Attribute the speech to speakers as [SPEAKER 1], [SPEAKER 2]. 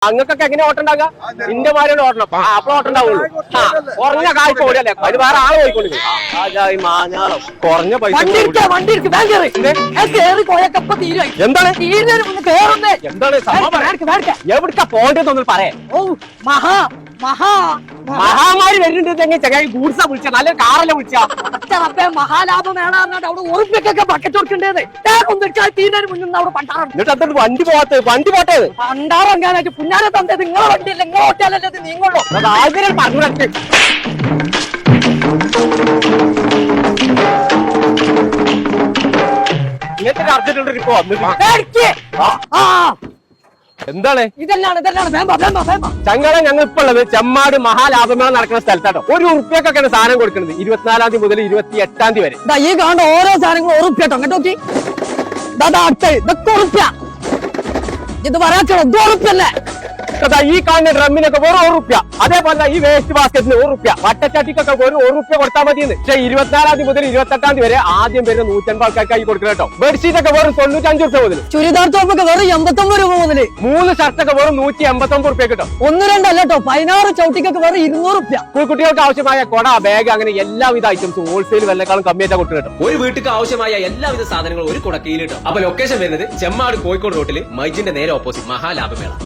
[SPEAKER 1] അങ്ങക്കൊക്കെ എങ്ങനെ ഓട്ടം ഉണ്ടാകുക? ഇന്റെ മാരിയുടെ ഓട്ടണം അപ്പളെ ഓട്ടം ഉണ്ടാവുള്ളൂ. കുറഞ്ഞ കാഴ്ച ഓടിയല്ലേ അത് വേറെ ആള് പോയിക്കൊണ്ടിരിക്കും. കുറഞ്ഞ പൈസ എന്താണ് എവിടക്കാ പോണ്ടെന്നൊന്നും പറയാം. മഹാമാരി വരുന്നുണ്ടെങ്കിൽ ചെറിയ ഗൂഡ്സാ വിളിച്ച നല്ല കാറല്ലേ വിളിച്ച
[SPEAKER 2] മഹാലാഭം വേണമെന്നിട്ട് അവിടെ ഉറപ്പിക്കൊക്കെ ബക്കറ്റ് കൊടുക്കേണ്ടത്
[SPEAKER 1] എന്നിട്ട് എന്താണ് വണ്ടി പോട്ടെ
[SPEAKER 2] പണ്ടാറങ്ങാനായിട്ട് പുന്നാരെ തന്നത് നിങ്ങളെ വണ്ടിയില്ല നിങ്ങൾ ഓട്ടാലല്ലേ നീങ്ങുള്ളൂ.
[SPEAKER 1] അത് ആഗ്രഹം പറഞ്ഞു ഇങ്ങനത്തെ അർജന്റ് ഇപ്പൊ വന്നിട്ട് എന്താണ് ചങ്ങളെ ഞങ്ങൾ ഇപ്പൊ ഉള്ളത് ചെമ്മാട് മഹാലാഭമേള നടക്കുന്ന സ്ഥലത്താട്ടോ. ഒരു ഉറുപ്പ്യൊക്കെയാണ് സാധനം കൊടുക്കുന്നത് 24-ാം തീയതി മുതൽ 28-ാം തീയതി വരെ.
[SPEAKER 2] ഈ കാണുന്ന ഓരോ സാധനങ്ങളും ഉറുപ്പ്യാട്ടോ കേട്ടോ. ഇതൊക്കെ ഉറുപ്പ്യ ഇത് പറയാച്ചോ ഉറുപ്പ്യല്ലേ.
[SPEAKER 1] ഈ കാണുന്ന ഡ്രമ്മിനൊക്കെ വെറും ₹1. അതേപോലെ ഈ വേസ്റ്റ് ബാസ്കറ്റിന് ₹1. വട്ടച്ചാട്ടിക്കൊക്കെ വെറും ₹1 കൊടുത്താൽ മതിയെന്ന്. പക്ഷേ 24-ാം തീയതി മുതൽ 28-ാം തീയതി വരെ ആദ്യം വരുന്ന 150 ആൾക്കാർക്കായി കൊടുക്കണം കേട്ടോ. ബെഡ്ഷീറ്റ് ഒക്കെ വെറും ₹95 മുതൽ,
[SPEAKER 2] ചുരിദാർ ടോപ്പൊക്കെ വെറും ₹89 മുതൽ,
[SPEAKER 1] 3 ഷർട്ടൊക്കെ വെറും ₹189 കിട്ടും.
[SPEAKER 2] 1-2 അല്ല കേട്ടോ, 16 ചവിട്ടിക്കൊക്കെ വെറും ₹200.
[SPEAKER 1] കുട്ടികൾക്ക് ആവശ്യമായ കൊട, ബാഗ് അങ്ങനെ എല്ലാവിധ ഐറ്റംസും ഹോൾസെയിൽ വിലക്കാളും കമ്മിയായിട്ടാ കൊടുക്കണം കേട്ടോ. ഒരു വീട്ടിലേക്ക് ആവശ്യമായ എല്ലാവിധ സാധനങ്ങളും ഒരു കുടക്കീയിൽ കിട്ടും. അപ്പൊ ലൊക്കേഷൻ വരുന്നത് ചെമ്മാട് കോഴിക്കോട് റോട്ടിൽ മൈജിന്റെ നേരെ ഓപ്പോസിറ്റ് മഹാലാഭമേള.